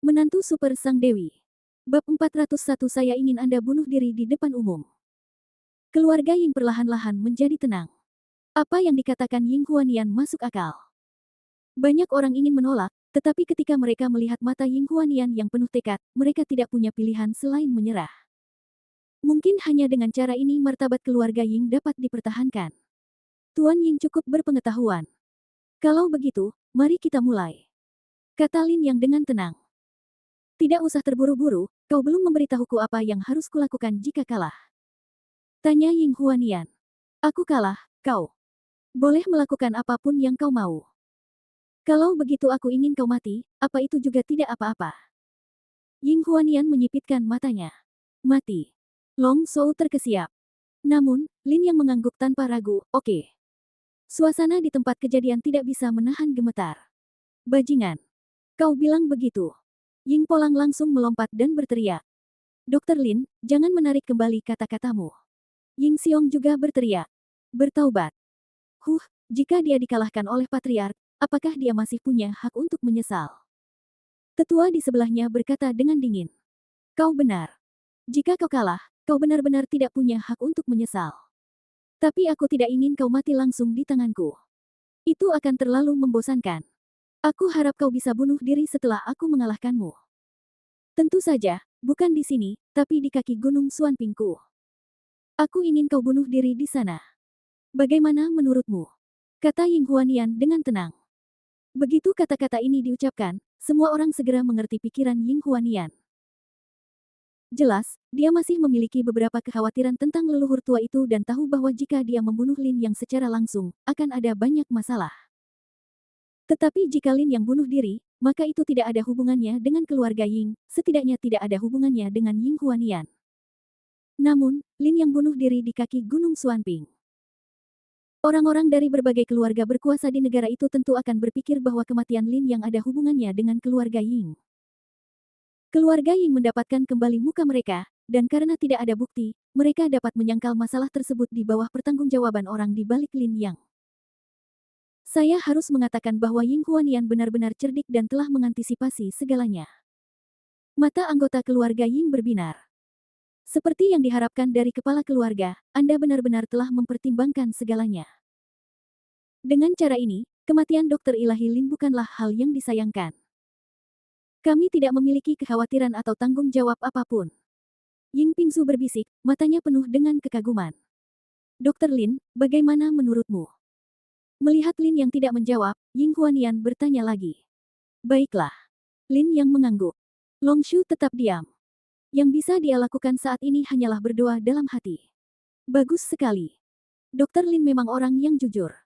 Menantu super sang dewi. Bab 401 Saya ingin Anda bunuh diri di depan umum. Keluarga Ying perlahan-lahan menjadi tenang. Apa yang dikatakan Ying Huanian masuk akal. Banyak orang ingin menolak, tetapi ketika mereka melihat mata Ying Huanian yang penuh tekad, mereka tidak punya pilihan selain menyerah. Mungkin hanya dengan cara ini martabat keluarga Ying dapat dipertahankan. Tuan Ying cukup berpengetahuan. Kalau begitu, mari kita mulai. Kata Lin yang dengan tenang. Tidak usah terburu-buru, kau belum memberitahuku apa yang harus kulakukan jika kalah. Tanya Ying Huanian. Aku kalah, kau boleh melakukan apapun yang kau mau. Kalau begitu aku ingin kau mati, apa itu juga tidak apa-apa. Ying Huanian menyipitkan matanya. Mati. Long Shou terkesiap. Namun, Lin yang mengangguk tanpa ragu, oke. Suasana di tempat kejadian tidak bisa menahan gemetar. Bajingan. Kau bilang begitu. Ying Polang langsung melompat dan berteriak. Dokter Lin, jangan menarik kembali kata-katamu. Ying Xiong juga berteriak. Bertaubat. Jika dia dikalahkan oleh Patriark, apakah dia masih punya hak untuk menyesal? Tetua di sebelahnya berkata dengan dingin. Kau benar. Jika kau kalah, kau benar-benar tidak punya hak untuk menyesal. Tapi aku tidak ingin kau mati langsung di tanganku. Itu akan terlalu membosankan. Aku harap kau bisa bunuh diri setelah aku mengalahkanmu. Tentu saja, bukan di sini, tapi di kaki Gunung Suanpingku. Aku ingin kau bunuh diri di sana. Bagaimana menurutmu? Kata Ying Huanian dengan tenang. Begitu kata-kata ini diucapkan, semua orang segera mengerti pikiran Ying Huanian. Jelas, dia masih memiliki beberapa kekhawatiran tentang leluhur tua itu dan tahu bahwa jika dia membunuh Lin yang secara langsung, akan ada banyak masalah. Tetapi jika Lin yang bunuh diri, maka itu tidak ada hubungannya dengan keluarga Ying, setidaknya tidak ada hubungannya dengan Ying Huanian. Namun, Lin yang bunuh diri di kaki Gunung Suanping. Orang-orang dari berbagai keluarga berkuasa di negara itu tentu akan berpikir bahwa kematian Lin yang ada hubungannya dengan keluarga Ying. Keluarga Ying mendapatkan kembali muka mereka, dan karena tidak ada bukti, mereka dapat menyangkal masalah tersebut di bawah pertanggungjawaban orang di balik Lin Yang. Saya harus mengatakan bahwa Ying Huanian benar-benar cerdik dan telah mengantisipasi segalanya. Mata anggota keluarga Ying berbinar. Seperti yang diharapkan dari kepala keluarga, Anda benar-benar telah mempertimbangkan segalanya. Dengan cara ini, kematian Dokter Ilahi Lin bukanlah hal yang disayangkan. Kami tidak memiliki kekhawatiran atau tanggung jawab apapun. Ying Pingsu berbisik, matanya penuh dengan kekaguman. Dokter Lin, bagaimana menurutmu? Melihat Lin yang tidak menjawab, Ying Huanian bertanya lagi. Baiklah. Lin yang mengangguk. Long Shu tetap diam. Yang bisa dia lakukan saat ini hanyalah berdoa dalam hati. Bagus sekali. Dokter Lin memang orang yang jujur.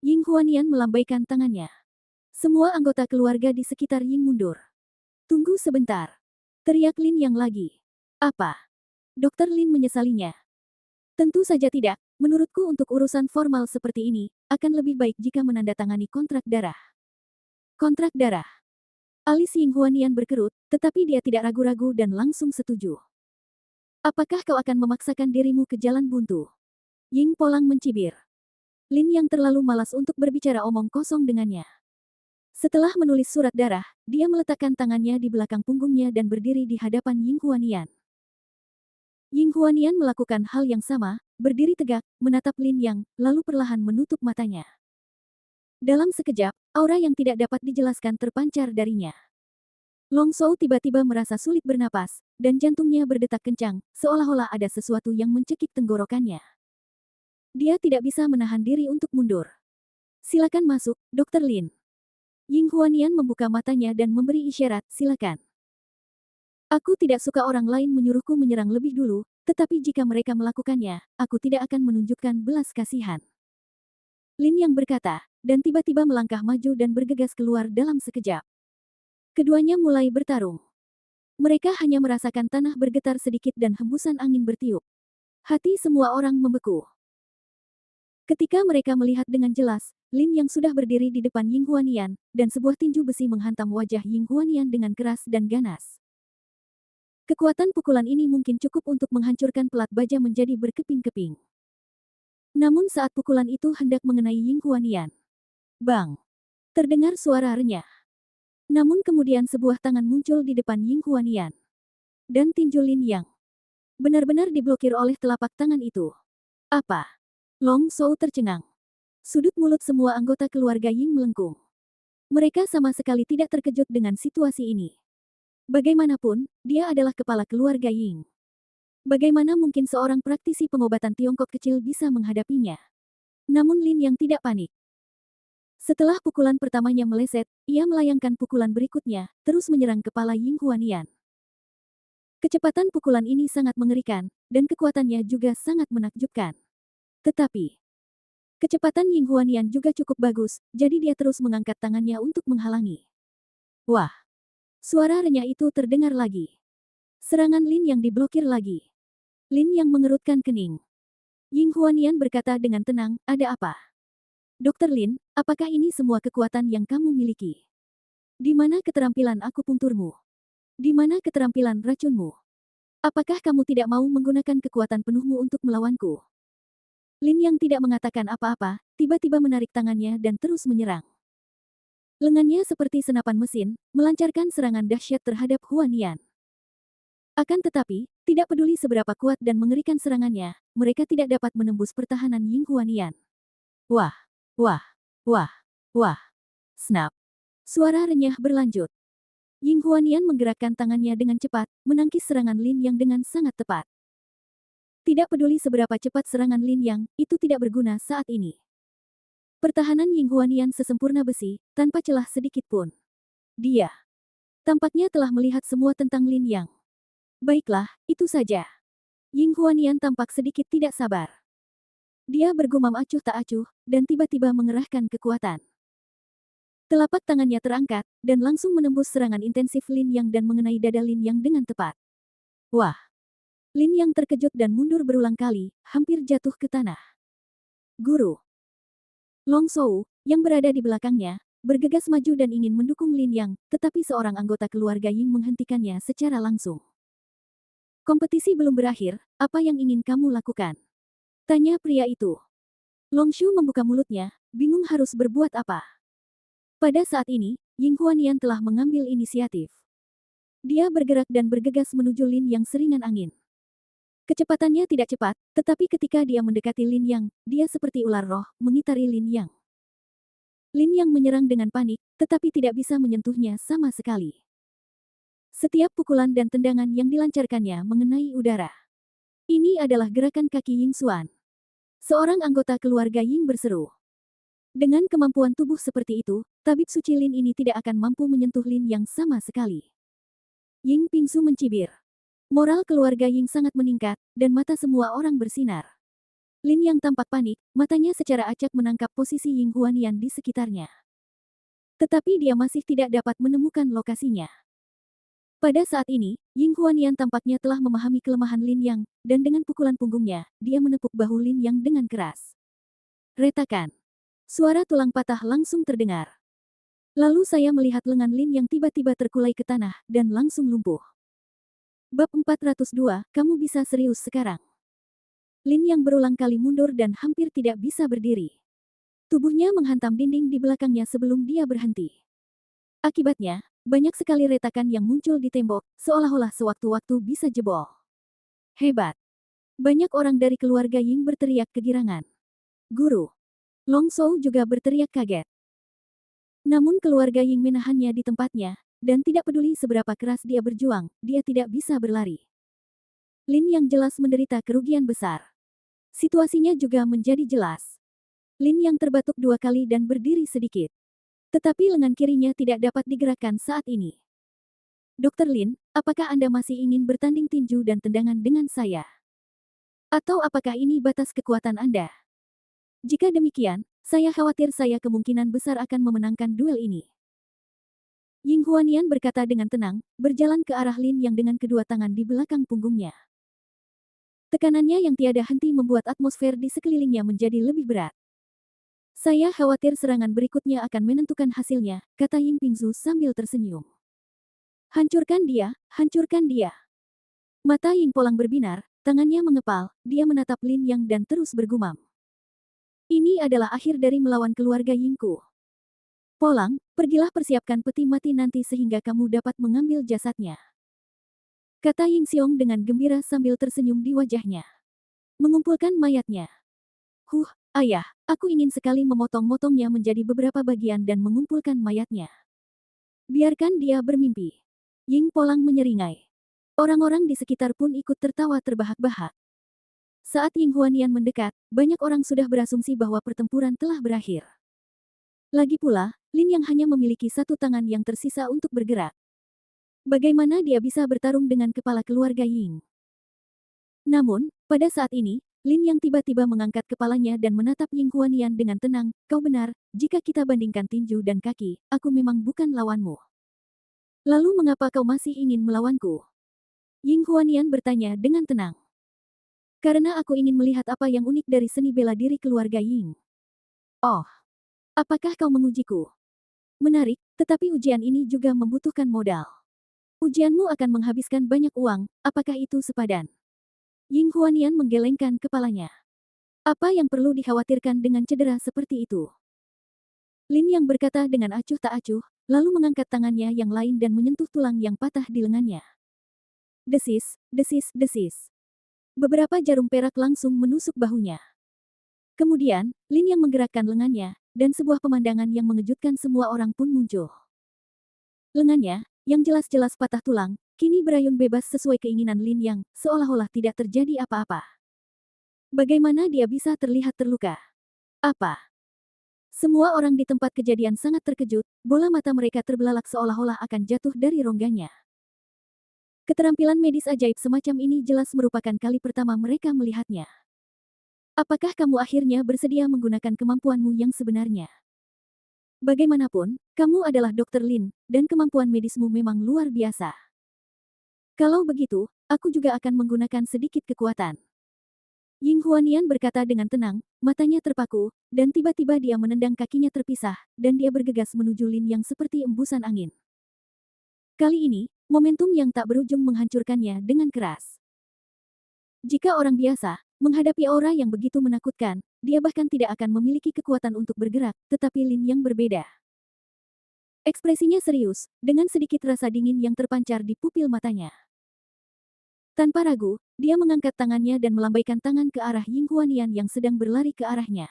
Ying Huanian melambaikan tangannya. Semua anggota keluarga di sekitar Ying mundur. Tunggu sebentar. Teriak Lin yang lagi. Apa? Dokter Lin menyesalinya. Tentu saja tidak. Menurutku untuk urusan formal seperti ini, akan lebih baik jika menandatangani kontrak darah. Kontrak darah. Alis Ying Huanian berkerut, tetapi dia tidak ragu-ragu dan langsung setuju. Apakah kau akan memaksakan dirimu ke jalan buntu? Ying Polang mencibir. Lin yang terlalu malas untuk berbicara omong kosong dengannya. Setelah menulis surat darah, dia meletakkan tangannya di belakang punggungnya dan berdiri di hadapan Ying Huanian. Ying Huanian melakukan hal yang sama, berdiri tegak, menatap Lin Yang, lalu perlahan menutup matanya. Dalam sekejap, aura yang tidak dapat dijelaskan terpancar darinya. Long Shou tiba-tiba merasa sulit bernapas, dan jantungnya berdetak kencang, seolah-olah ada sesuatu yang mencekik tenggorokannya. Dia tidak bisa menahan diri untuk mundur. Silakan masuk, Dokter Lin. Ying Huanian membuka matanya dan memberi isyarat, silakan. Aku tidak suka orang lain menyuruhku menyerang lebih dulu, tetapi jika mereka melakukannya, aku tidak akan menunjukkan belas kasihan. Lin yang berkata, dan tiba-tiba melangkah maju dan bergegas keluar dalam sekejap. Keduanya mulai bertarung. Mereka hanya merasakan tanah bergetar sedikit dan hembusan angin bertiup. Hati semua orang membeku. Ketika mereka melihat dengan jelas, Lin yang sudah berdiri di depan Ying Huanian, dan sebuah tinju besi menghantam wajah Ying Huanian dengan keras dan ganas. Kekuatan pukulan ini mungkin cukup untuk menghancurkan pelat baja menjadi berkeping-keping. Namun saat pukulan itu hendak mengenai Ying Huanian. Bang! Terdengar suara renyah. Namun kemudian sebuah tangan muncul di depan Ying Huanian. Dan tinju Lin Yang benar-benar diblokir oleh telapak tangan itu. Apa? Long Shou tercengang. Sudut mulut semua anggota keluarga Ying melengkung. Mereka sama sekali tidak terkejut dengan situasi ini. Bagaimanapun, dia adalah kepala keluarga Ying. Bagaimana mungkin seorang praktisi pengobatan Tiongkok kecil bisa menghadapinya? Namun Lin Yang tidak panik. Setelah pukulan pertamanya meleset, ia melayangkan pukulan berikutnya, terus menyerang kepala Ying Huanian. Kecepatan pukulan ini sangat mengerikan, dan kekuatannya juga sangat menakjubkan. Tetapi, kecepatan Ying Huanian juga cukup bagus, jadi dia terus mengangkat tangannya untuk menghalangi. Wah! Suara renyah itu terdengar lagi. Serangan Lin Yang diblokir lagi. Lin Yang mengerutkan kening. Ying Huanian berkata dengan tenang, ada apa? Dokter Lin, apakah ini semua kekuatan yang kamu miliki? Di mana keterampilan akupunkturmu? Di mana keterampilan racunmu? Apakah kamu tidak mau menggunakan kekuatan penuhmu untuk melawanku? Lin Yang tidak mengatakan apa-apa, tiba-tiba menarik tangannya dan terus menyerang. Lengannya seperti senapan mesin, melancarkan serangan dahsyat terhadap Huanian. Akan tetapi, tidak peduli seberapa kuat dan mengerikan serangannya, mereka tidak dapat menembus pertahanan Ying Huanian. Wah! Wah! Wah! Wah! Snap! Suara renyah berlanjut. Ying Huanian menggerakkan tangannya dengan cepat, menangkis serangan Lin Yang dengan sangat tepat. Tidak peduli seberapa cepat serangan Lin Yang, itu tidak berguna saat ini. Pertahanan Ying Huanian sesempurna besi, tanpa celah sedikit pun. Dia tampaknya telah melihat semua tentang Lin Yang. Baiklah, itu saja. Ying Huanian tampak sedikit tidak sabar. Dia bergumam acuh tak acuh, dan tiba-tiba mengerahkan kekuatan. Telapak tangannya terangkat, dan langsung menembus serangan intensif Lin Yang dan mengenai dada Lin Yang dengan tepat. Wah! Lin Yang terkejut dan mundur berulang kali, hampir jatuh ke tanah. Guru Long Shou, yang berada di belakangnya, bergegas maju dan ingin mendukung Lin Yang, tetapi seorang anggota keluarga Ying menghentikannya secara langsung. Kompetisi belum berakhir, apa yang ingin kamu lakukan? Tanya pria itu. Long Shu membuka mulutnya, bingung harus berbuat apa. Pada saat ini, Ying Huanian telah mengambil inisiatif. Dia bergerak dan bergegas menuju Lin Yang seringan angin. Kecepatannya tidak cepat, tetapi ketika dia mendekati Lin Yang, dia seperti ular roh, mengitari Lin Yang. Lin Yang menyerang dengan panik, tetapi tidak bisa menyentuhnya sama sekali. Setiap pukulan dan tendangan yang dilancarkannya mengenai udara. Ini adalah gerakan kaki Ying Xuan. Seorang anggota keluarga Ying berseru. Dengan kemampuan tubuh seperti itu, tabib suci Lin ini tidak akan mampu menyentuh Lin Yang sama sekali. Ying Pingsu mencibir. Moral keluarga Ying sangat meningkat, dan mata semua orang bersinar. Lin Yang tampak panik, matanya secara acak menangkap posisi Ying Huanian di sekitarnya. Tetapi dia masih tidak dapat menemukan lokasinya. Pada saat ini, Ying Huanian tampaknya telah memahami kelemahan Lin Yang, dan dengan pukulan punggungnya, dia menepuk bahu Lin Yang dengan keras. Retakan. Suara tulang patah langsung terdengar. Lalu saya melihat lengan Lin Yang tiba-tiba terkulai ke tanah, dan langsung lumpuh. Bab 402, kamu bisa serius sekarang. Lin Yang berulang kali mundur dan hampir tidak bisa berdiri. Tubuhnya menghantam dinding di belakangnya sebelum dia berhenti. Akibatnya, banyak sekali retakan yang muncul di tembok, seolah-olah sewaktu-waktu bisa jebol. Hebat! Banyak orang dari keluarga Ying berteriak kegirangan. Guru! Long Shou juga berteriak kaget. Namun keluarga Ying menahannya di tempatnya, dan tidak peduli seberapa keras dia berjuang, dia tidak bisa berlari. Lin Yang jelas menderita kerugian besar. Situasinya juga menjadi jelas. Lin Yang terbatuk 2 kali dan berdiri sedikit. Tetapi lengan kirinya tidak dapat digerakkan saat ini. Dokter Lin, apakah Anda masih ingin bertanding tinju dan tendangan dengan saya? Atau apakah ini batas kekuatan Anda? Jika demikian, saya khawatir saya kemungkinan besar akan memenangkan duel ini. Ying Huanian berkata dengan tenang, berjalan ke arah Lin Yang dengan kedua tangan di belakang punggungnya. Tekanannya yang tiada henti membuat atmosfer di sekelilingnya menjadi lebih berat. Saya khawatir serangan berikutnya akan menentukan hasilnya, kata Ying Pingzu sambil tersenyum. Hancurkan dia, hancurkan dia. Mata Ying Polang berbinar, tangannya mengepal, dia menatap Lin Yang dan terus bergumam. Ini adalah akhir dari melawan keluarga Yingku. Polang, pergilah persiapkan peti mati nanti sehingga kamu dapat mengambil jasadnya. Kata Ying Xiong dengan gembira sambil tersenyum di wajahnya. Mengumpulkan mayatnya. Ayah, aku ingin sekali memotong-motongnya menjadi beberapa bagian dan mengumpulkan mayatnya. Biarkan dia bermimpi. Ying Polang menyeringai. Orang-orang di sekitar pun ikut tertawa terbahak-bahak. Saat Ying Huanian mendekat, banyak orang sudah berasumsi bahwa pertempuran telah berakhir. Lagi pula, Lin yang hanya memiliki satu tangan yang tersisa untuk bergerak. Bagaimana dia bisa bertarung dengan kepala keluarga Ying? Namun, pada saat ini, Lin yang tiba-tiba mengangkat kepalanya dan menatap Ying Huanian dengan tenang, kau benar, jika kita bandingkan tinju dan kaki, aku memang bukan lawanmu. Lalu mengapa kau masih ingin melawanku? Ying Huanian bertanya dengan tenang. Karena aku ingin melihat apa yang unik dari seni bela diri keluarga Ying. Oh, apakah kau mengujiku? Menarik, tetapi ujian ini juga membutuhkan modal. Ujianmu akan menghabiskan banyak uang, apakah itu sepadan? Ying Huanian menggelengkan kepalanya. Apa yang perlu dikhawatirkan dengan cedera seperti itu? Lin yang berkata dengan acuh tak acuh, lalu mengangkat tangannya yang lain dan menyentuh tulang yang patah di lengannya. Desis, desis, desis. Beberapa jarum perak langsung menusuk bahunya. Kemudian, Lin yang menggerakkan lengannya, dan sebuah pemandangan yang mengejutkan semua orang pun muncul. Lengannya, yang jelas-jelas patah tulang, kini berayun bebas sesuai keinginan Lin Yang, seolah-olah tidak terjadi apa-apa. Bagaimana dia bisa terlihat terluka? Apa? Semua orang di tempat kejadian sangat terkejut, bola mata mereka terbelalak seolah-olah akan jatuh dari rongganya. Keterampilan medis ajaib semacam ini jelas merupakan kali pertama mereka melihatnya. Apakah kamu akhirnya bersedia menggunakan kemampuanmu yang sebenarnya? Bagaimanapun, kamu adalah Dr. Lin, dan kemampuan medismu memang luar biasa. Kalau begitu, aku juga akan menggunakan sedikit kekuatan. Ying Huanian berkata dengan tenang, matanya terpaku, dan tiba-tiba dia menendang kakinya terpisah, dan dia bergegas menuju Lin yang seperti embusan angin. Kali ini, momentum yang tak berujung menghancurkannya dengan keras. Jika orang biasa menghadapi aura yang begitu menakutkan, dia bahkan tidak akan memiliki kekuatan untuk bergerak, tetapi Lin yang berbeda. Ekspresinya serius, dengan sedikit rasa dingin yang terpancar di pupil matanya. Tanpa ragu, dia mengangkat tangannya dan melambaikan tangan ke arah Ying Huanian yang sedang berlari ke arahnya.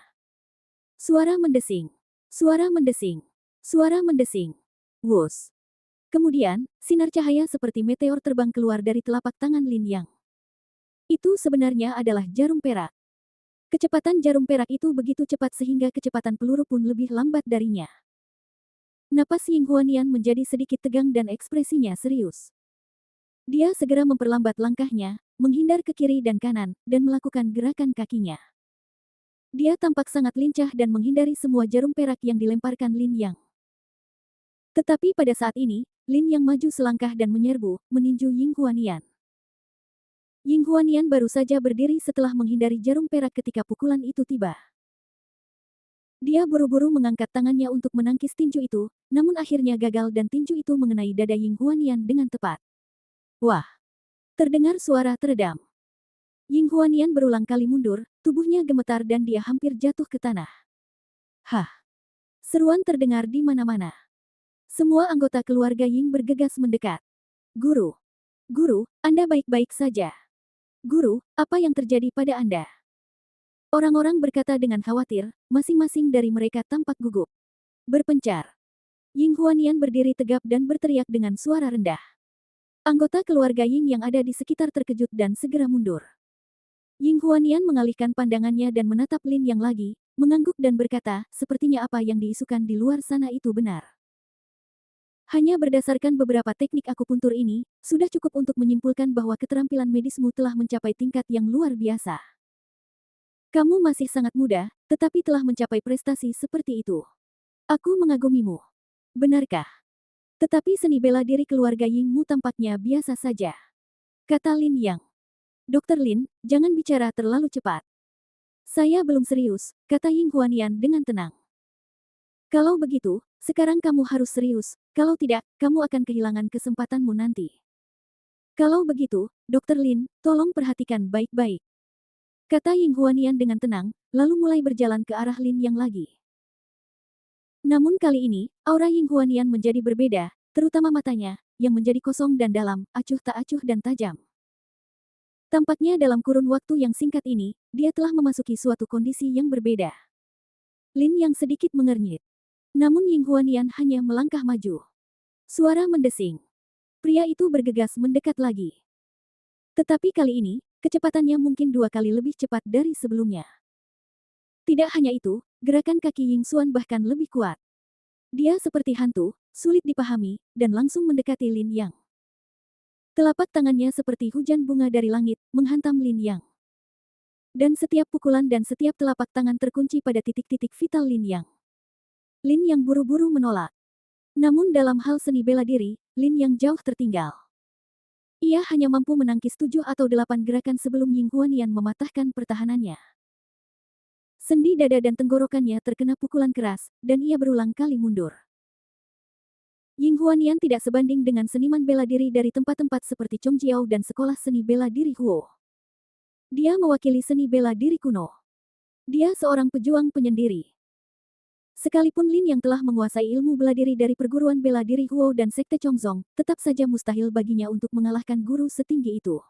Suara mendesing. Suara mendesing. Suara mendesing. Wus. Kemudian, sinar cahaya seperti meteor terbang keluar dari telapak tangan Lin Yang. Itu sebenarnya adalah jarum perak. Kecepatan jarum perak itu begitu cepat sehingga kecepatan peluru pun lebih lambat darinya. Napas Ying Huanian menjadi sedikit tegang dan ekspresinya serius. Dia segera memperlambat langkahnya, menghindar ke kiri dan kanan, dan melakukan gerakan kakinya. Dia tampak sangat lincah dan menghindari semua jarum perak yang dilemparkan Lin Yang. Tetapi pada saat ini, Lin Yang maju selangkah dan menyerbu, meninju Ying Huanian. Ying Huanian baru saja berdiri setelah menghindari jarum perak ketika pukulan itu tiba. Dia buru-buru mengangkat tangannya untuk menangkis tinju itu, namun akhirnya gagal dan tinju itu mengenai dada Ying Huanian dengan tepat. Wah! Terdengar suara teredam. Ying Huanian berulang kali mundur, tubuhnya gemetar dan dia hampir jatuh ke tanah. Hah! Seruan terdengar di mana-mana. Semua anggota keluarga Ying bergegas mendekat. Guru! Guru, Anda baik-baik saja. Guru, apa yang terjadi pada Anda? Orang-orang berkata dengan khawatir, masing-masing dari mereka tampak gugup. Berpencar. Ying Huanian berdiri tegap dan berteriak dengan suara rendah. Anggota keluarga Ying yang ada di sekitar terkejut dan segera mundur. Ying Huanian mengalihkan pandangannya dan menatap Lin Yang lagi, mengangguk dan berkata, sepertinya apa yang diisukan di luar sana itu benar. Hanya berdasarkan beberapa teknik akupuntur ini, sudah cukup untuk menyimpulkan bahwa keterampilan medismu telah mencapai tingkat yang luar biasa. Kamu masih sangat muda, tetapi telah mencapai prestasi seperti itu. Aku mengagumimu. Benarkah? Tetapi seni bela diri keluarga Yingmu tampaknya biasa saja. Kata Lin Yang. Dokter Lin, jangan bicara terlalu cepat. Saya belum serius, kata Ying Huanian dengan tenang. Kalau begitu, sekarang kamu harus serius, kalau tidak, kamu akan kehilangan kesempatanmu nanti. Kalau begitu, Dokter Lin, tolong perhatikan baik-baik. Kata Ying Huanian dengan tenang, lalu mulai berjalan ke arah Lin Yang lagi. Namun kali ini, aura Ying Huanian menjadi berbeda, terutama matanya, yang menjadi kosong dan dalam, acuh tak acuh dan tajam. Tampaknya dalam kurun waktu yang singkat ini, dia telah memasuki suatu kondisi yang berbeda. Lin yang sedikit mengernyit. Namun Ying Huanian hanya melangkah maju. Suara mendesing. Pria itu bergegas mendekat lagi. Tetapi kali ini, kecepatannya mungkin 2 kali lebih cepat dari sebelumnya. Tidak hanya itu, gerakan kaki Ying Xuan bahkan lebih kuat. Dia seperti hantu, sulit dipahami, dan langsung mendekati Lin Yang. Telapak tangannya seperti hujan bunga dari langit, menghantam Lin Yang. Dan setiap pukulan dan setiap telapak tangan terkunci pada titik-titik vital Lin Yang. Lin Yang buru-buru menolak. Namun dalam hal seni bela diri, Lin Yang jauh tertinggal. Ia hanya mampu menangkis 7 atau 8 gerakan sebelum Ying Huanian mematahkan pertahanannya. Sendi dada dan tenggorokannya terkena pukulan keras, dan ia berulang kali mundur. Ying Huanian tidak sebanding dengan seniman bela diri dari tempat-tempat seperti Chong Jiao dan sekolah seni bela diri Huo. Dia mewakili seni bela diri kuno. Dia seorang pejuang penyendiri. Sekalipun Lin yang telah menguasai ilmu bela diri dari perguruan bela diri Huo dan Sekte Chongzong, tetap saja mustahil baginya untuk mengalahkan guru setinggi itu.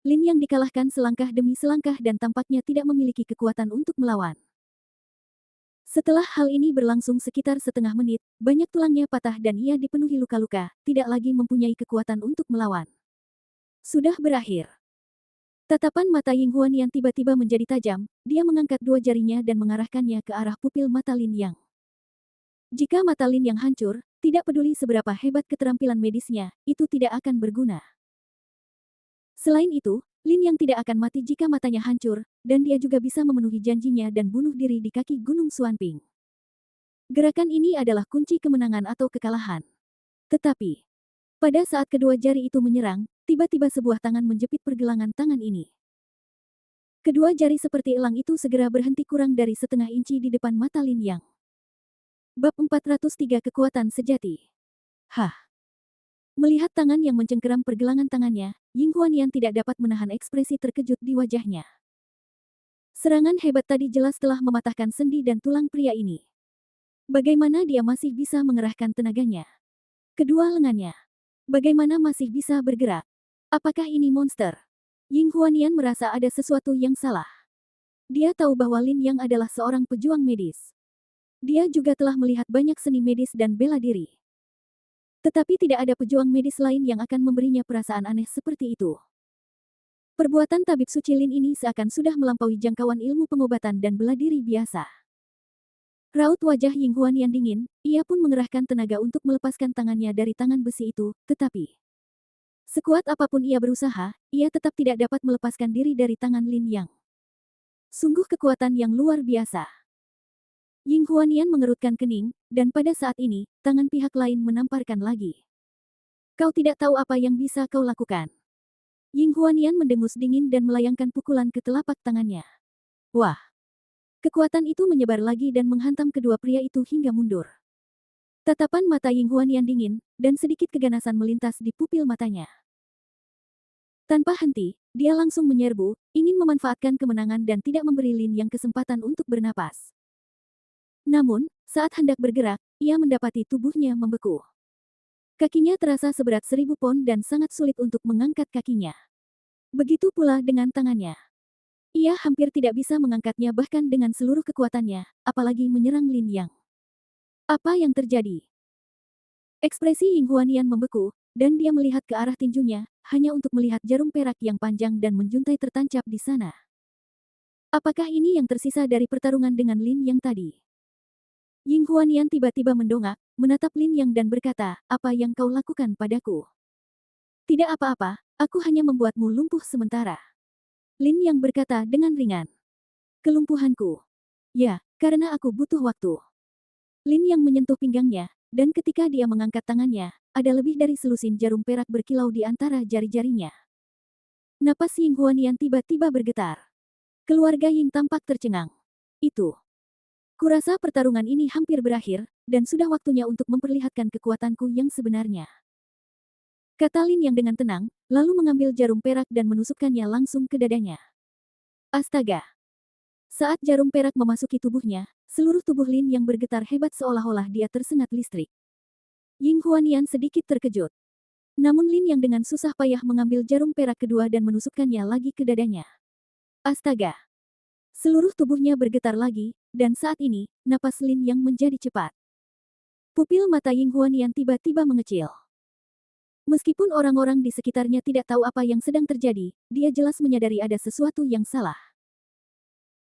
Lin yang dikalahkan selangkah demi selangkah dan tampaknya tidak memiliki kekuatan untuk melawan. Setelah hal ini berlangsung sekitar setengah menit, banyak tulangnya patah dan ia dipenuhi luka-luka, tidak lagi mempunyai kekuatan untuk melawan. Sudah berakhir. Tatapan mata Ying Huanian tiba-tiba menjadi tajam, dia mengangkat 2 jarinya dan mengarahkannya ke arah pupil mata Lin Yang. Jika mata Lin Yang hancur, tidak peduli seberapa hebat keterampilan medisnya, itu tidak akan berguna. Selain itu, Lin Yang tidak akan mati jika matanya hancur, dan dia juga bisa memenuhi janjinya dan bunuh diri di kaki Gunung Suanping. Gerakan ini adalah kunci kemenangan atau kekalahan. Tetapi, pada saat kedua jari itu menyerang, tiba-tiba sebuah tangan menjepit pergelangan tangan ini. Kedua jari seperti elang itu segera berhenti kurang dari setengah inci di depan mata Lin Yang. Bab 403 Kekuatan Sejati. Hah! Melihat tangan yang mencengkeram pergelangan tangannya, Ying Huanian tidak dapat menahan ekspresi terkejut di wajahnya. Serangan hebat tadi jelas telah mematahkan sendi dan tulang pria ini. Bagaimana dia masih bisa mengerahkan tenaganya? Kedua lengannya. Bagaimana masih bisa bergerak? Apakah ini monster? Ying Huanian merasa ada sesuatu yang salah. Dia tahu bahwa Lin Yang adalah seorang pejuang medis. Dia juga telah melihat banyak seni medis dan bela diri. Tetapi tidak ada pejuang medis lain yang akan memberinya perasaan aneh seperti itu. Perbuatan tabib suci Lin ini seakan sudah melampaui jangkauan ilmu pengobatan dan bela diri biasa. Raut wajah Ying Huanian dingin, ia pun mengerahkan tenaga untuk melepaskan tangannya dari tangan besi itu, tetapi sekuat apapun ia berusaha, ia tetap tidak dapat melepaskan diri dari tangan Lin Yang. Sungguh kekuatan yang luar biasa. Ying Huanian mengerutkan kening, dan pada saat ini, tangan pihak lain menamparkan lagi. Kau tidak tahu apa yang bisa kau lakukan. Ying Huanian mendengus dingin dan melayangkan pukulan ke telapak tangannya. Wah! Kekuatan itu menyebar lagi dan menghantam kedua pria itu hingga mundur. Tatapan mata Ying Huanian dingin, dan sedikit keganasan melintas di pupil matanya. Tanpa henti, dia langsung menyerbu, ingin memanfaatkan kemenangan dan tidak memberi Lin Yang kesempatan untuk bernapas. Namun, saat hendak bergerak, ia mendapati tubuhnya membeku. Kakinya terasa seberat 1000 pon dan sangat sulit untuk mengangkat kakinya. Begitu pula dengan tangannya. Ia hampir tidak bisa mengangkatnya bahkan dengan seluruh kekuatannya, apalagi menyerang Lin Yang. Apa yang terjadi? Ekspresi Ying Huanian membeku, dan dia melihat ke arah tinjunya, hanya untuk melihat jarum perak yang panjang dan menjuntai tertancap di sana. Apakah ini yang tersisa dari pertarungan dengan Lin Yang tadi? Ying Huanian tiba-tiba mendongak, menatap Lin Yang dan berkata, apa yang kau lakukan padaku? Tidak apa-apa, aku hanya membuatmu lumpuh sementara. Lin Yang berkata dengan ringan. Kelumpuhanku. Ya, karena aku butuh waktu. Lin Yang menyentuh pinggangnya, dan ketika dia mengangkat tangannya, ada lebih dari selusin jarum perak berkilau di antara jari-jarinya. Napas Ying Huanian tiba-tiba bergetar. Keluarga Ying tampak tercengang. Itu. Kurasa pertarungan ini hampir berakhir, dan sudah waktunya untuk memperlihatkan kekuatanku yang sebenarnya. Kata Lin Yang dengan tenang, lalu mengambil jarum perak dan menusukkannya langsung ke dadanya. Astaga! Saat jarum perak memasuki tubuhnya, seluruh tubuh Lin yang bergetar hebat seolah-olah dia tersengat listrik. Ying Huanian sedikit terkejut. Namun Lin yang dengan susah payah mengambil jarum perak kedua dan menusukkannya lagi ke dadanya. Astaga! Seluruh tubuhnya bergetar lagi, dan saat ini, napas Lin yang menjadi cepat. Pupil mata Ying Huanian tiba-tiba mengecil. Meskipun orang-orang di sekitarnya tidak tahu apa yang sedang terjadi, dia jelas menyadari ada sesuatu yang salah.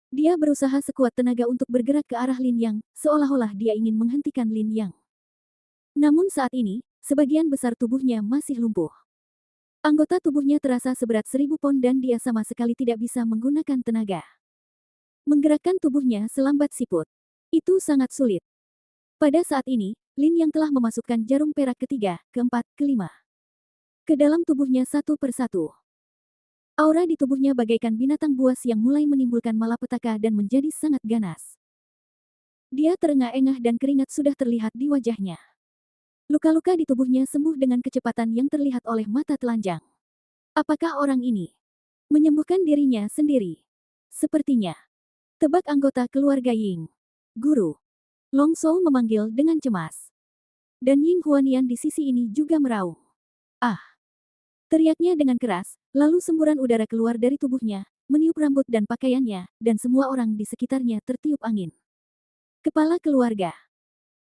Dia berusaha sekuat tenaga untuk bergerak ke arah Lin Yang, seolah-olah dia ingin menghentikan Lin Yang. Namun saat ini, sebagian besar tubuhnya masih lumpuh. Anggota tubuhnya terasa seberat 1000 pon dan dia sama sekali tidak bisa menggunakan tenaga. Menggerakkan tubuhnya selambat siput. Itu sangat sulit. Pada saat ini, Lin Yang telah memasukkan jarum perak ketiga, keempat, kelima ke dalam tubuhnya satu persatu. Aura di tubuhnya bagaikan binatang buas yang mulai menimbulkan malapetaka dan menjadi sangat ganas. Dia terengah-engah dan keringat sudah terlihat di wajahnya. Luka-luka di tubuhnya sembuh dengan kecepatan yang terlihat oleh mata telanjang. Apakah orang ini menyembuhkan dirinya sendiri? Sepertinya. Tebak anggota keluarga Ying. Guru. Long Shou memanggil dengan cemas. Dan Ying Huanian di sisi ini juga meraung. Ah! Teriaknya dengan keras, lalu semburan udara keluar dari tubuhnya, meniup rambut dan pakaiannya, dan semua orang di sekitarnya tertiup angin. Kepala keluarga.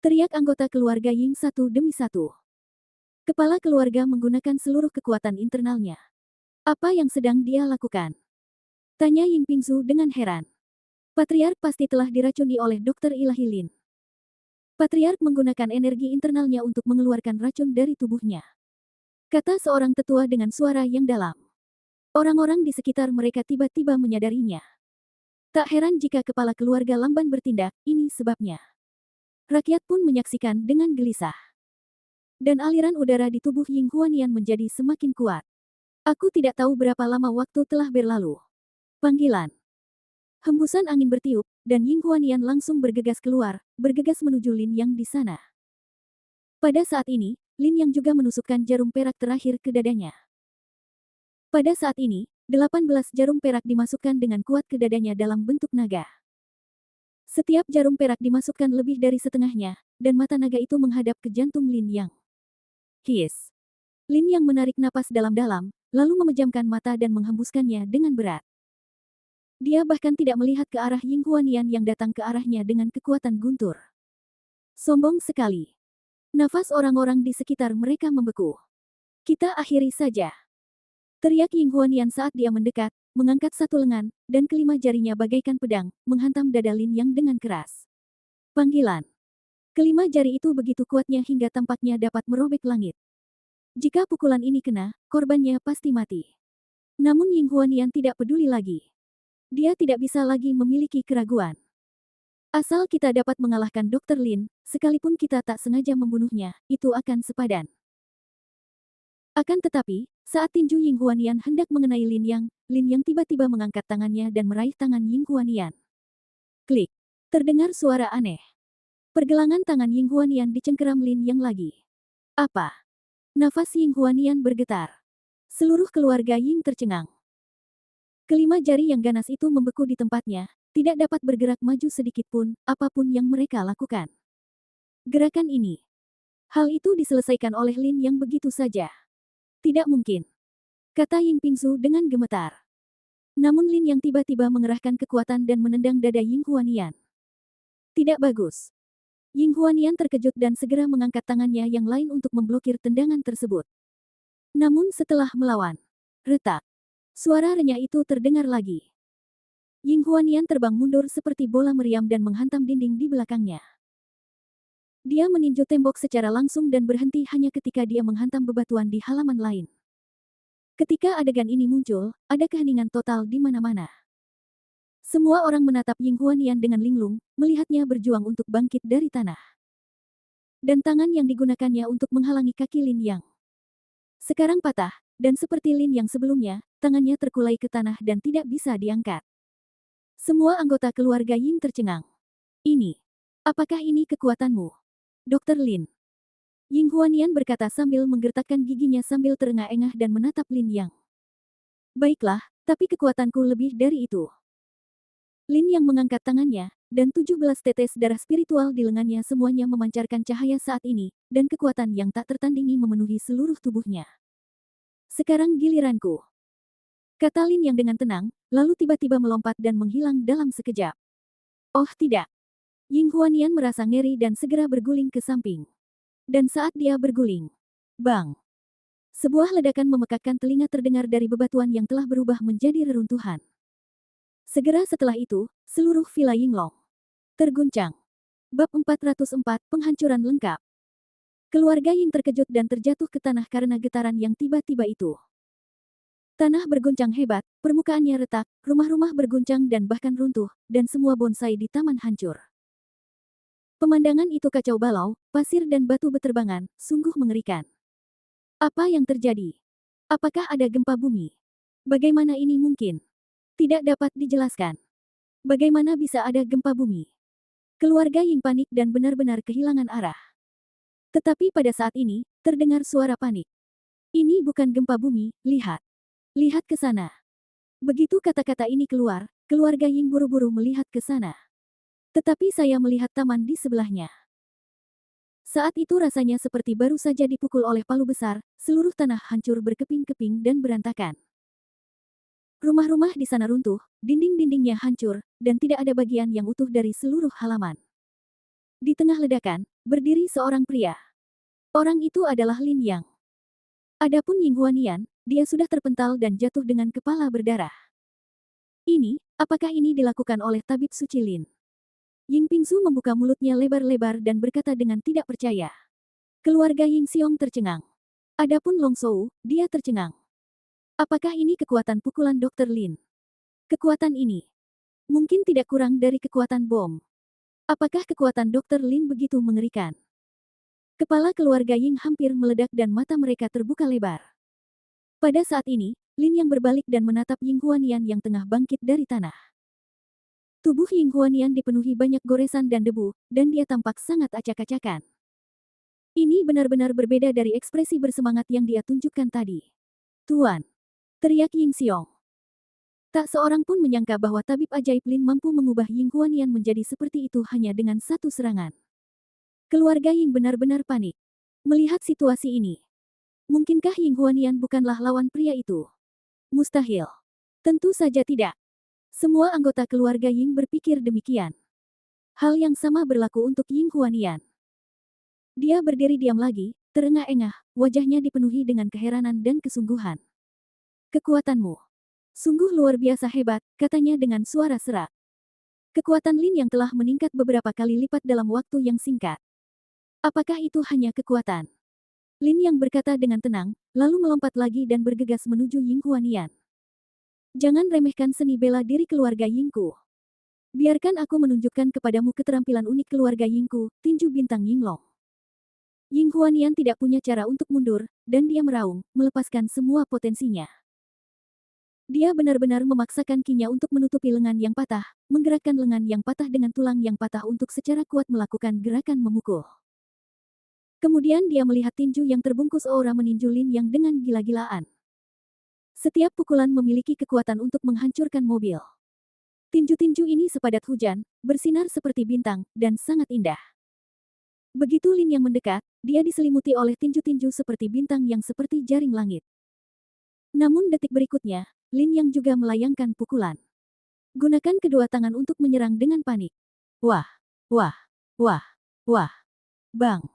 Teriak anggota keluarga Ying satu demi satu. Kepala keluarga menggunakan seluruh kekuatan internalnya. Apa yang sedang dia lakukan? Tanya Ying Pingzu dengan heran. Patriark pasti telah diracuni oleh Dokter Ilahi Lin. Patriark menggunakan energi internalnya untuk mengeluarkan racun dari tubuhnya. Kata seorang tetua dengan suara yang dalam. Orang-orang di sekitar mereka tiba-tiba menyadarinya. Tak heran jika kepala keluarga Lamban bertindak, ini sebabnya. Rakyat pun menyaksikan dengan gelisah. Dan aliran udara di tubuh Ying Huanian menjadi semakin kuat. Aku tidak tahu berapa lama waktu telah berlalu. Panggilan. Hembusan angin bertiup, dan Ying Huanian langsung bergegas keluar, bergegas menuju Lin Yang di sana. Pada saat ini, Lin Yang juga menusukkan jarum perak terakhir ke dadanya. Pada saat ini, 18 jarum perak dimasukkan dengan kuat ke dadanya dalam bentuk naga. Setiap jarum perak dimasukkan lebih dari setengahnya, dan mata naga itu menghadap ke jantung Lin Yang. Hiss. Lin Yang menarik napas dalam-dalam, lalu memejamkan mata dan menghembuskannya dengan berat. Dia bahkan tidak melihat ke arah Ying Huanian yang datang ke arahnya dengan kekuatan guntur. Sombong sekali. Nafas orang-orang di sekitar mereka membeku. Kita akhiri saja. Teriak Ying Huanian saat dia mendekat, mengangkat satu lengan, dan kelima jarinya bagaikan pedang, menghantam dada Lin Yang dengan keras. Panggilan. Kelima jari itu begitu kuatnya hingga tampaknya dapat merobek langit. Jika pukulan ini kena, korbannya pasti mati. Namun Ying Huanian tidak peduli lagi. Dia tidak bisa lagi memiliki keraguan. Asal kita dapat mengalahkan Dr. Lin, sekalipun kita tak sengaja membunuhnya, itu akan sepadan. Akan tetapi, saat tinju Ying Huanian hendak mengenai Lin Yang tiba-tiba mengangkat tangannya dan meraih tangan Ying Huanian. Klik. Terdengar suara aneh. Pergelangan tangan Ying Huanian dicengkeram Lin Yang lagi. Apa? Nafas Ying Huanian bergetar. Seluruh keluarga Ying tercengang. Kelima jari yang ganas itu membeku di tempatnya, tidak dapat bergerak maju sedikit pun, apapun yang mereka lakukan. Gerakan ini. Hal itu diselesaikan oleh Lin Yang begitu saja. Tidak mungkin. Kata Ying Pingzu dengan gemetar. Namun Lin Yang tiba-tiba mengerahkan kekuatan dan menendang dada Ying Huanian. Tidak bagus. Ying Huanian terkejut dan segera mengangkat tangannya yang lain untuk memblokir tendangan tersebut. Namun setelah melawan. Retak. Suara renyah itu terdengar lagi. Ying Huanian terbang mundur seperti bola meriam dan menghantam dinding di belakangnya. Dia meninju tembok secara langsung dan berhenti hanya ketika dia menghantam bebatuan di halaman lain. Ketika adegan ini muncul, ada keheningan total di mana-mana. Semua orang menatap Ying Huanian dengan linglung, melihatnya berjuang untuk bangkit dari tanah. Dan tangan yang digunakannya untuk menghalangi kaki Lin Yang sekarang patah, dan seperti Lin Yang sebelumnya, tangannya terkulai ke tanah dan tidak bisa diangkat. Semua anggota keluarga Ying tercengang. Ini. Apakah ini kekuatanmu? Dr. Lin. Ying Huanian berkata sambil menggertakkan giginya sambil terengah-engah dan menatap Lin Yang. Baiklah, tapi kekuatanku lebih dari itu. Lin yang mengangkat tangannya, dan 17 tetes darah spiritual di lengannya semuanya memancarkan cahaya saat ini, dan kekuatan yang tak tertandingi memenuhi seluruh tubuhnya. Sekarang giliranku. Kata Lin yang dengan tenang, lalu tiba-tiba melompat dan menghilang dalam sekejap. Oh tidak. Ying Huanian merasa ngeri dan segera berguling ke samping. Dan saat dia berguling, bang! Sebuah ledakan memekakkan telinga terdengar dari bebatuan yang telah berubah menjadi reruntuhan. Segera setelah itu, seluruh villa Yinglong terguncang. Bab 404 Penghancuran Lengkap. Keluarga Ying terkejut dan terjatuh ke tanah karena getaran yang tiba-tiba itu. Tanah berguncang hebat, permukaannya retak, rumah-rumah berguncang dan bahkan runtuh, dan semua bonsai di taman hancur. Pemandangan itu kacau balau, pasir dan batu beterbangan, sungguh mengerikan. Apa yang terjadi? Apakah ada gempa bumi? Bagaimana ini mungkin? Tidak dapat dijelaskan. Bagaimana bisa ada gempa bumi? Keluarga Ying panik dan benar-benar kehilangan arah. Tetapi pada saat ini, terdengar suara panik. Ini bukan gempa bumi, lihat. Lihat ke sana. Begitu kata-kata ini keluar, keluarga Ying buru-buru melihat ke sana. Tetapi saya melihat taman di sebelahnya. Saat itu rasanya seperti baru saja dipukul oleh palu besar, seluruh tanah hancur berkeping-keping dan berantakan. Rumah-rumah di sana runtuh, dinding-dindingnya hancur, dan tidak ada bagian yang utuh dari seluruh halaman. Di tengah ledakan, berdiri seorang pria. Orang itu adalah Lin Yang. Adapun Ying Huanian, dia sudah terpental dan jatuh dengan kepala berdarah. Apakah ini dilakukan oleh tabib suci Lin? Ying Pingsu membuka mulutnya lebar-lebar dan berkata dengan tidak percaya. Keluarga Ying Xiong tercengang. Adapun Long Shou, dia tercengang. Apakah ini kekuatan pukulan Dr. Lin? Kekuatan ini mungkin tidak kurang dari kekuatan bom. Apakah kekuatan Dr. Lin begitu mengerikan? Kepala keluarga Ying hampir meledak dan mata mereka terbuka lebar. Pada saat ini, Lin yang berbalik dan menatap Ying Huanian yang tengah bangkit dari tanah. Tubuh Ying Huanian dipenuhi banyak goresan dan debu, dan dia tampak sangat acak-acakan. Ini benar-benar berbeda dari ekspresi bersemangat yang dia tunjukkan tadi. Tuan! Teriak Ying Xiong. Tak seorang pun menyangka bahwa tabib ajaib Lin mampu mengubah Ying Huanian menjadi seperti itu hanya dengan satu serangan. Keluarga Ying benar-benar panik. Melihat situasi ini. Mungkinkah Ying Huanian bukanlah lawan pria itu? Mustahil. Tentu saja tidak. Semua anggota keluarga Ying berpikir demikian. Hal yang sama berlaku untuk Ying Huanian. Dia berdiri diam lagi, terengah-engah, wajahnya dipenuhi dengan keheranan dan kesungguhan. Kekuatanmu sungguh luar biasa hebat, katanya dengan suara serak. Kekuatan Lin yang telah meningkat beberapa kali lipat dalam waktu yang singkat. Apakah itu hanya kekuatan? Lin yang berkata dengan tenang, lalu melompat lagi dan bergegas menuju Ying Huanian. Jangan remehkan seni bela diri keluarga Yingku. Biarkan aku menunjukkan kepadamu keterampilan unik keluarga Yingku, tinju bintang Yinglong. Ying Huanian tidak punya cara untuk mundur, dan dia meraung, melepaskan semua potensinya. Dia benar-benar memaksakan kinya untuk menutupi lengan yang patah, menggerakkan lengan yang patah dengan tulang yang patah untuk secara kuat melakukan gerakan memukul. Kemudian dia melihat tinju yang terbungkus aura meninju Lin yang dengan gila-gilaan. Setiap pukulan memiliki kekuatan untuk menghancurkan mobil. Tinju-tinju ini sepadat hujan, bersinar seperti bintang, dan sangat indah. Begitu Lin yang mendekat, dia diselimuti oleh tinju-tinju seperti bintang yang seperti jaring langit. Namun detik berikutnya, Lin yang juga melayangkan pukulan. Gunakan kedua tangan untuk menyerang dengan panik. Wah, wah, wah, wah, bang.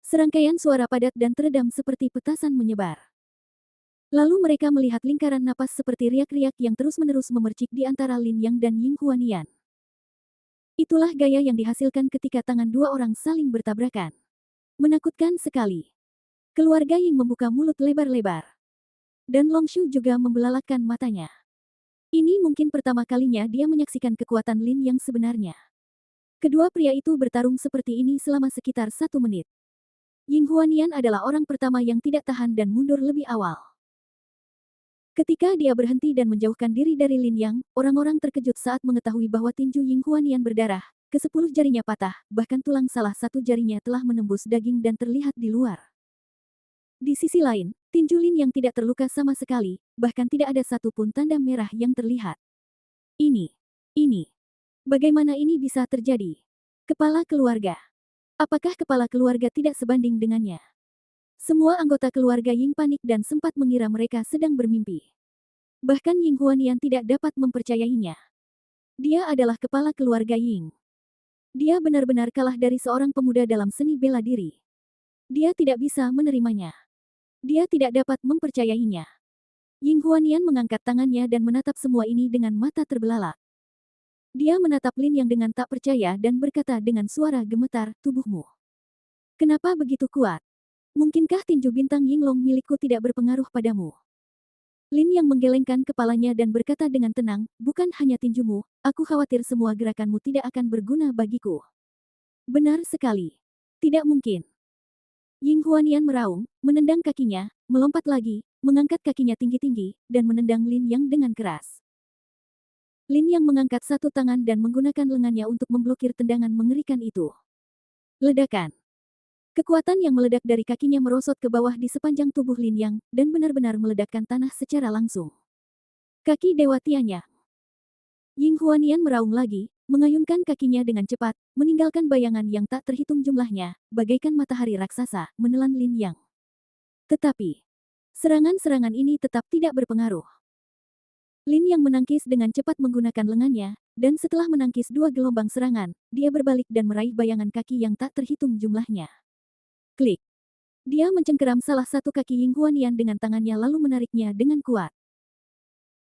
Serangkaian suara padat dan teredam seperti petasan menyebar. Lalu mereka melihat lingkaran napas seperti riak-riak yang terus-menerus memercik di antara Lin Yang dan Ying Huanian. Itulah gaya yang dihasilkan ketika tangan dua orang saling bertabrakan. Menakutkan sekali. Keluarga Ying membuka mulut lebar-lebar. Dan Longshu juga membelalakkan matanya. Ini mungkin pertama kalinya dia menyaksikan kekuatan Lin yang sebenarnya. Kedua pria itu bertarung seperti ini selama sekitar 1 menit. Ying Huanian adalah orang pertama yang tidak tahan dan mundur lebih awal. Ketika dia berhenti dan menjauhkan diri dari Lin Yang, orang-orang terkejut saat mengetahui bahwa tinju Ying Huanian berdarah, ke-10 jarinya patah, bahkan tulang salah satu jarinya telah menembus daging dan terlihat di luar. Di sisi lain, tinju Lin yang tidak terluka sama sekali, bahkan tidak ada satupun tanda merah yang terlihat. Ini Ini. Bagaimana ini bisa terjadi? Kepala keluarga. Apakah kepala keluarga tidak sebanding dengannya? Semua anggota keluarga Ying panik dan sempat mengira mereka sedang bermimpi. Bahkan Ying Huanian tidak dapat mempercayainya. Dia adalah kepala keluarga Ying. Dia benar-benar kalah dari seorang pemuda dalam seni bela diri. Dia tidak bisa menerimanya. Dia tidak dapat mempercayainya. Ying Huanian mengangkat tangannya dan menatap semua ini dengan mata terbelalak. Dia menatap Lin Yang dengan tak percaya dan berkata dengan suara gemetar, tubuhmu. Kenapa begitu kuat? Mungkinkah tinju bintang Yinglong milikku tidak berpengaruh padamu? Lin Yang menggelengkan kepalanya dan berkata dengan tenang, bukan hanya tinjumu, aku khawatir semua gerakanmu tidak akan berguna bagiku. Benar sekali. Tidak mungkin. Ying Huanian meraung, menendang kakinya, melompat lagi, mengangkat kakinya tinggi-tinggi, dan menendang Lin Yang dengan keras. Lin Yang mengangkat satu tangan dan menggunakan lengannya untuk memblokir tendangan mengerikan itu. Ledakan. Kekuatan yang meledak dari kakinya merosot ke bawah di sepanjang tubuh Lin Yang, dan benar-benar meledakkan tanah secara langsung. Kaki Dewa Tianya. Ying Huanian meraung lagi, mengayunkan kakinya dengan cepat, meninggalkan bayangan yang tak terhitung jumlahnya, bagaikan matahari raksasa, menelan Lin Yang. Tetapi, serangan-serangan ini tetap tidak berpengaruh. Lin Yang menangkis dengan cepat menggunakan lengannya, dan setelah menangkis dua gelombang serangan, dia berbalik dan meraih bayangan kaki yang tak terhitung jumlahnya. Klik. Dia mencengkeram salah satu kaki Ying Huanian dengan tangannya lalu menariknya dengan kuat.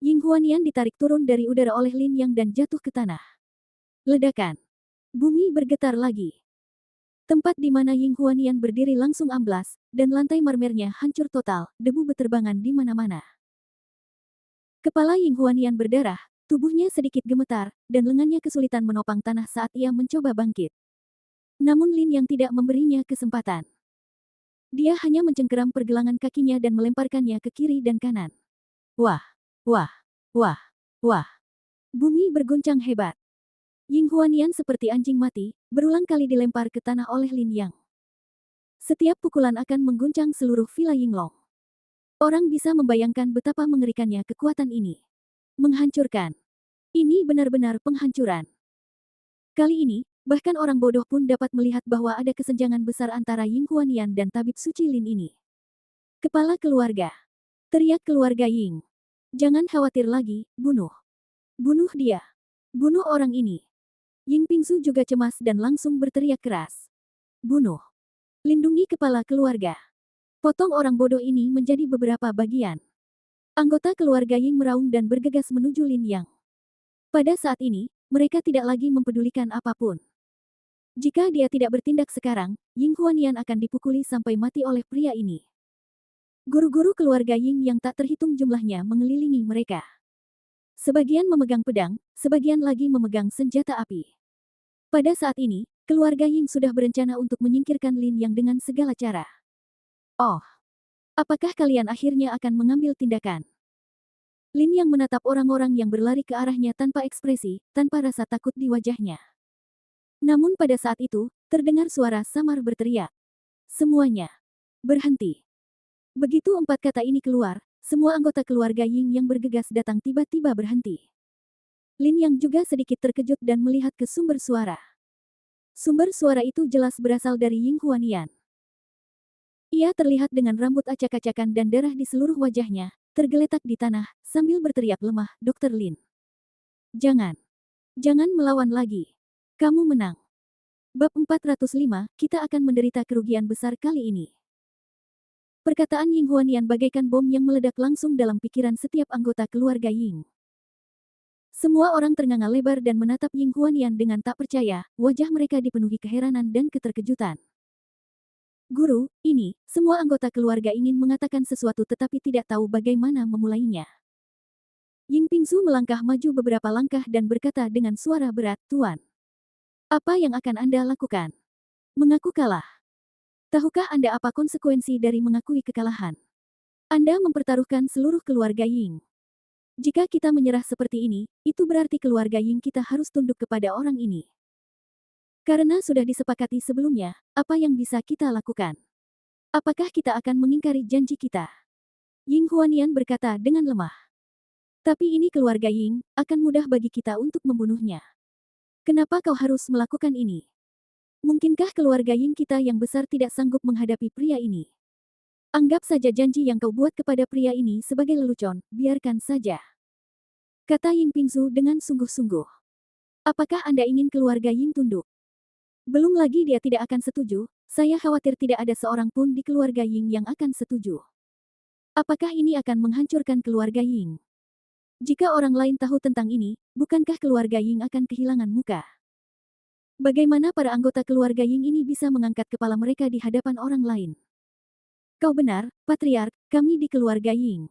Ying Huanian ditarik turun dari udara oleh Lin Yang dan jatuh ke tanah. Ledakan. Bumi bergetar lagi. Tempat di mana Ying Huanian berdiri langsung amblas, dan lantai marmernya hancur total, debu beterbangan di mana-mana. Kepala Ying Huanian berdarah, tubuhnya sedikit gemetar, dan lengannya kesulitan menopang tanah saat ia mencoba bangkit. Namun Lin Yang tidak memberinya kesempatan. Dia hanya mencengkeram pergelangan kakinya dan melemparkannya ke kiri dan kanan. Wah, wah, wah, wah. Bumi berguncang hebat. Ying Huanian seperti anjing mati, berulang kali dilempar ke tanah oleh Lin Yang. Setiap pukulan akan mengguncang seluruh villa Yinglong. Orang bisa membayangkan betapa mengerikannya kekuatan ini. Menghancurkan. Ini benar-benar penghancuran. Kali ini, bahkan orang bodoh pun dapat melihat bahwa ada kesenjangan besar antara Ying Huanian dan tabib suci Lin ini. Kepala keluarga. Teriak keluarga Ying. Jangan khawatir lagi, bunuh. Bunuh dia. Bunuh orang ini. Ying Pingsu juga cemas dan langsung berteriak keras. Bunuh. Lindungi kepala keluarga. Potong orang bodoh ini menjadi beberapa bagian. Anggota keluarga Ying meraung dan bergegas menuju Lin Yang. Pada saat ini, mereka tidak lagi mempedulikan apapun. Jika dia tidak bertindak sekarang, Ying Huanian akan dipukuli sampai mati oleh pria ini. Guru-guru keluarga Ying yang tak terhitung jumlahnya mengelilingi mereka. Sebagian memegang pedang, sebagian lagi memegang senjata api. Pada saat ini, keluarga Ying sudah berencana untuk menyingkirkan Lin Yang dengan segala cara. Oh, apakah kalian akhirnya akan mengambil tindakan? Lin Yang menatap orang-orang yang berlari ke arahnya tanpa ekspresi, tanpa rasa takut di wajahnya. Namun pada saat itu, terdengar suara samar berteriak. Semuanya. Berhenti. Begitu empat kata ini keluar, semua anggota keluarga Ying yang bergegas datang tiba-tiba berhenti. Lin Yang juga sedikit terkejut dan melihat ke sumber suara. Sumber suara itu jelas berasal dari Ying Huanian. Ia terlihat dengan rambut acak-acakan dan darah di seluruh wajahnya, tergeletak di tanah, sambil berteriak lemah, Dr. Lin. Jangan. Jangan melawan lagi. Kamu menang. Bab 405, kita akan menderita kerugian besar kali ini. Perkataan Ying Huanian bagaikan bom yang meledak langsung dalam pikiran setiap anggota keluarga Ying. Semua orang ternganga lebar dan menatap Ying Huanian dengan tak percaya, wajah mereka dipenuhi keheranan dan keterkejutan. Guru, ini, semua anggota keluarga ingin mengatakan sesuatu tetapi tidak tahu bagaimana memulainya. Ying Pingsu melangkah maju beberapa langkah dan berkata dengan suara berat, Tuan. Apa yang akan Anda lakukan? Mengaku kalah. Tahukah Anda apa konsekuensi dari mengakui kekalahan? Anda mempertaruhkan seluruh keluarga Ying. Jika kita menyerah seperti ini, itu berarti keluarga Ying kita harus tunduk kepada orang ini. Karena sudah disepakati sebelumnya, apa yang bisa kita lakukan? Apakah kita akan mengingkari janji kita? Ying Huanian berkata dengan lemah. Tapi ini keluarga Ying, akan mudah bagi kita untuk membunuhnya. Kenapa kau harus melakukan ini? Mungkinkah keluarga Ying kita yang besar tidak sanggup menghadapi pria ini? Anggap saja janji yang kau buat kepada pria ini sebagai lelucon, biarkan saja. Kata Ying Pingzu dengan sungguh-sungguh. Apakah Anda ingin keluarga Ying tunduk? Belum lagi dia tidak akan setuju, saya khawatir tidak ada seorang pun di keluarga Ying yang akan setuju. Apakah ini akan menghancurkan keluarga Ying? Jika orang lain tahu tentang ini, bukankah keluarga Ying akan kehilangan muka? Bagaimana para anggota keluarga Ying ini bisa mengangkat kepala mereka di hadapan orang lain? Kau benar, Patriark, kami di keluarga Ying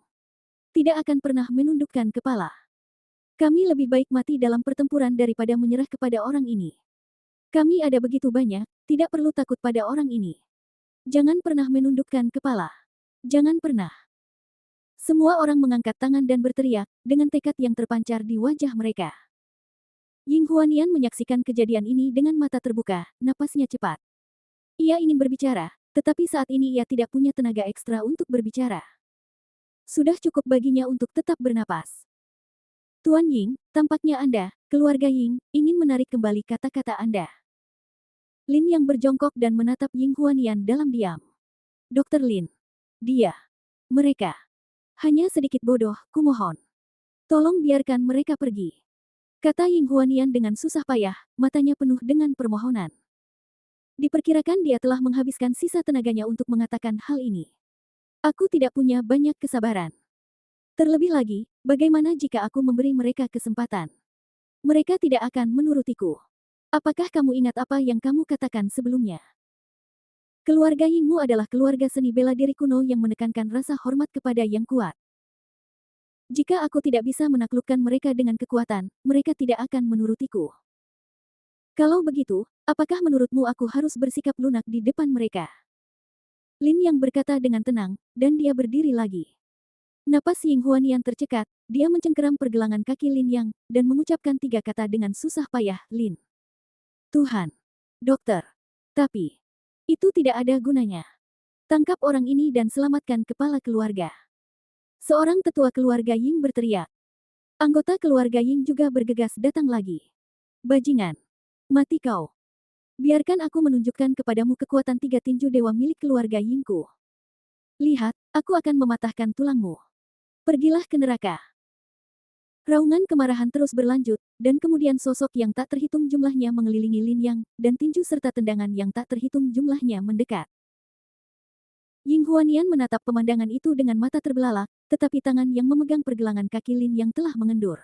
tidak akan pernah menundukkan kepala. Kami lebih baik mati dalam pertempuran daripada menyerah kepada orang ini. Kami ada begitu banyak, tidak perlu takut pada orang ini. Jangan pernah menundukkan kepala. Jangan pernah. Semua orang mengangkat tangan dan berteriak, dengan tekad yang terpancar di wajah mereka. Ying Huanian menyaksikan kejadian ini dengan mata terbuka, napasnya cepat. Ia ingin berbicara, tetapi saat ini ia tidak punya tenaga ekstra untuk berbicara. Sudah cukup baginya untuk tetap bernapas. Tuan Ying, tampaknya Anda, keluarga Ying, ingin menarik kembali kata-kata Anda. Lin yang berjongkok dan menatap Ying Huanian dalam diam. Dokter Lin. Dia. Mereka. Hanya sedikit bodoh, kumohon. Tolong biarkan mereka pergi. Kata Ying Huanian dengan susah payah, matanya penuh dengan permohonan. Diperkirakan dia telah menghabiskan sisa tenaganya untuk mengatakan hal ini. Aku tidak punya banyak kesabaran. Terlebih lagi, bagaimana jika aku memberi mereka kesempatan? Mereka tidak akan menurutiku. Apakah kamu ingat apa yang kamu katakan sebelumnya? Keluarga Yingmu adalah keluarga seni bela diri kuno yang menekankan rasa hormat kepada yang kuat. Jika aku tidak bisa menaklukkan mereka dengan kekuatan, mereka tidak akan menurutiku. Kalau begitu, apakah menurutmu aku harus bersikap lunak di depan mereka? Lin yang berkata dengan tenang, dan dia berdiri lagi. Napas Ying Huanian tercekat, dia mencengkeram pergelangan kaki Lin Yang, dan mengucapkan 3 kata dengan susah payah, Lin. Tuhan. Dokter. Tapi. Itu tidak ada gunanya. Tangkap orang ini dan selamatkan kepala keluarga. Seorang tetua keluarga Ying berteriak. Anggota keluarga Ying juga bergegas datang lagi. Bajingan. Mati kau. Biarkan aku menunjukkan kepadamu kekuatan 3 tinju dewa milik keluarga Yingku. Lihat, aku akan mematahkan tulangmu. Pergilah ke neraka. Raungan kemarahan terus berlanjut, dan kemudian sosok yang tak terhitung jumlahnya mengelilingi Lin Yang, dan tinju serta tendangan yang tak terhitung jumlahnya mendekat. Ying Huanian menatap pemandangan itu dengan mata terbelalak, tetapi tangan yang memegang pergelangan kaki Lin Yang telah mengendur.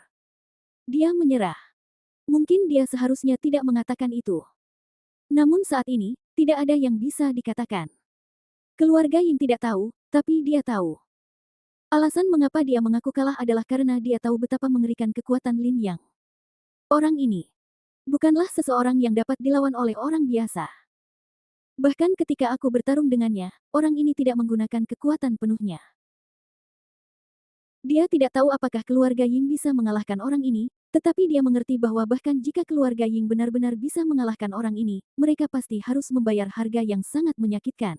Dia menyerah. Mungkin dia seharusnya tidak mengatakan itu. Namun saat ini, tidak ada yang bisa dikatakan. Keluarga Ying tidak tahu, tapi dia tahu. Alasan mengapa dia mengaku kalah adalah karena dia tahu betapa mengerikan kekuatan Lin Yang. Orang ini bukanlah seseorang yang dapat dilawan oleh orang biasa. Bahkan ketika aku bertarung dengannya, orang ini tidak menggunakan kekuatan penuhnya. Dia tidak tahu apakah keluarga Ying bisa mengalahkan orang ini, tetapi dia mengerti bahwa bahkan jika keluarga Ying benar-benar bisa mengalahkan orang ini, mereka pasti harus membayar harga yang sangat menyakitkan.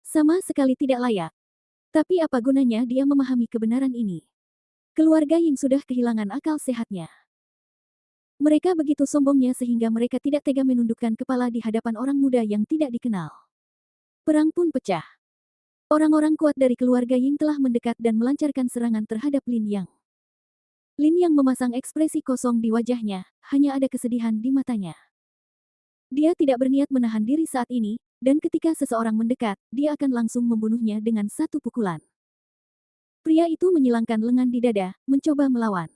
Sama sekali tidak layak. Tapi apa gunanya dia memahami kebenaran ini? Keluarga Ying sudah kehilangan akal sehatnya. Mereka begitu sombongnya sehingga mereka tidak tega menundukkan kepala di hadapan orang muda yang tidak dikenal. Perang pun pecah. Orang-orang kuat dari keluarga Ying telah mendekat dan melancarkan serangan terhadap Lin Yang. Lin Yang memasang ekspresi kosong di wajahnya, hanya ada kesedihan di matanya. Dia tidak berniat menahan diri saat ini, dan ketika seseorang mendekat, dia akan langsung membunuhnya dengan satu pukulan. Pria itu menyilangkan lengan di dada, mencoba melawan.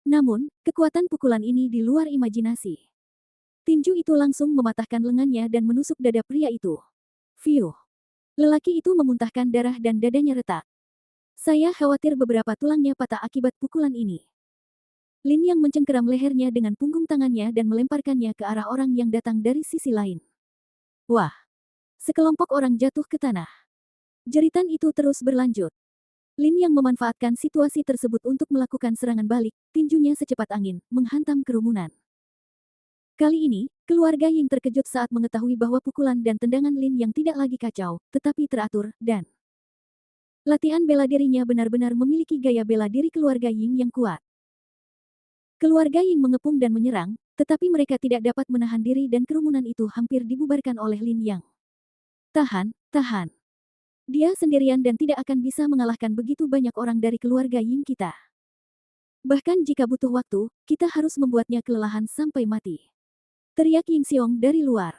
Namun, kekuatan pukulan ini di luar imajinasi. Tinju itu langsung mematahkan lengannya dan menusuk dada pria itu. Fiuh. Lelaki itu memuntahkan darah dan dadanya retak. Saya khawatir beberapa tulangnya patah akibat pukulan ini. Lin yang mencengkeram lehernya dengan punggung tangannya dan melemparkannya ke arah orang yang datang dari sisi lain. Wah! Sekelompok orang jatuh ke tanah. Jeritan itu terus berlanjut. Lin yang memanfaatkan situasi tersebut untuk melakukan serangan balik, tinjunya secepat angin, menghantam kerumunan. Kali ini, keluarga Ying terkejut saat mengetahui bahwa pukulan dan tendangan Lin yang tidak lagi kacau, tetapi teratur, dan Latihan bela dirinya benar-benar memiliki gaya bela diri keluarga Ying yang kuat. Keluarga Ying mengepung dan menyerang, tetapi mereka tidak dapat menahan diri dan kerumunan itu hampir dibubarkan oleh Lin Yang. Tahan, tahan. Dia sendirian dan tidak akan bisa mengalahkan begitu banyak orang dari keluarga Ying kita. Bahkan jika butuh waktu, kita harus membuatnya kelelahan sampai mati. Teriak Ying Xiong dari luar.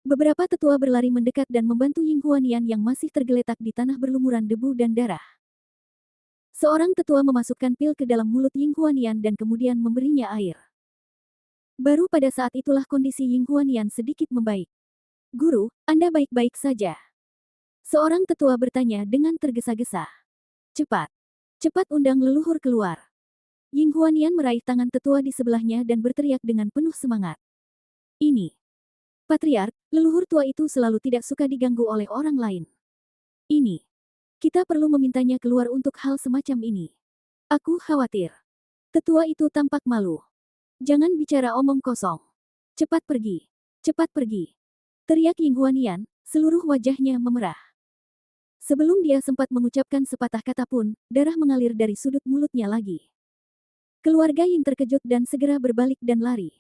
Beberapa tetua berlari mendekat dan membantu Ying Huanian yang masih tergeletak di tanah berlumuran debu dan darah. Seorang tetua memasukkan pil ke dalam mulut Ying Huanian dan kemudian memberinya air. Baru pada saat itulah kondisi Ying Huanian sedikit membaik. Guru, Anda baik-baik saja? Seorang tetua bertanya dengan tergesa-gesa. Cepat. Cepat undang leluhur keluar. Ying Huanian meraih tangan tetua di sebelahnya dan berteriak dengan penuh semangat. Ini. Patriark, leluhur tua itu selalu tidak suka diganggu oleh orang lain. Ini. Kita perlu memintanya keluar untuk hal semacam ini. Aku khawatir. Tetua itu tampak malu. Jangan bicara omong kosong. Cepat pergi. Cepat pergi. Teriak Ying Huanian, seluruh wajahnya memerah. Sebelum dia sempat mengucapkan sepatah kata pun, darah mengalir dari sudut mulutnya lagi. Keluarga Ying terkejut dan segera berbalik dan lari.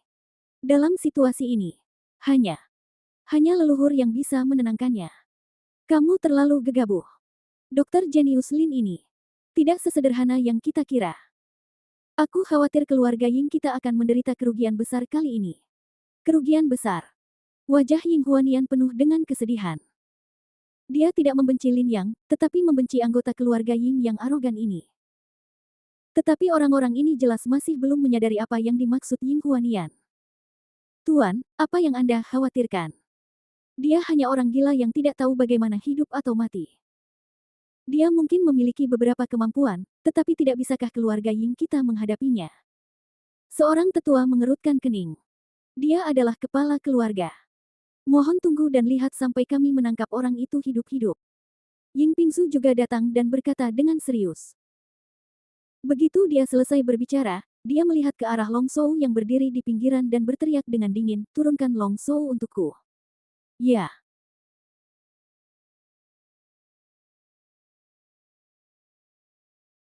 Dalam situasi ini, hanya leluhur yang bisa menenangkannya. Kamu terlalu gegabah. Dokter jenius Lin ini tidak sesederhana yang kita kira. Aku khawatir keluarga Ying kita akan menderita kerugian besar kali ini. Kerugian besar. Wajah Ying Huanian penuh dengan kesedihan. Dia tidak membenci Lin Yang, tetapi membenci anggota keluarga Ying yang arogan ini. Tetapi orang-orang ini jelas masih belum menyadari apa yang dimaksud Ying Huanian. Tuan, apa yang Anda khawatirkan? Dia hanya orang gila yang tidak tahu bagaimana hidup atau mati. Dia mungkin memiliki beberapa kemampuan, tetapi tidak bisakah keluarga Ying kita menghadapinya? Seorang tetua mengerutkan kening. Dia adalah kepala keluarga. Mohon tunggu dan lihat sampai kami menangkap orang itu hidup-hidup. Ying Pingsu juga datang dan berkata dengan serius. Begitu dia selesai berbicara, dia melihat ke arah Long Shou yang berdiri di pinggiran dan berteriak dengan dingin, turunkan Long Shou untukku. Ya.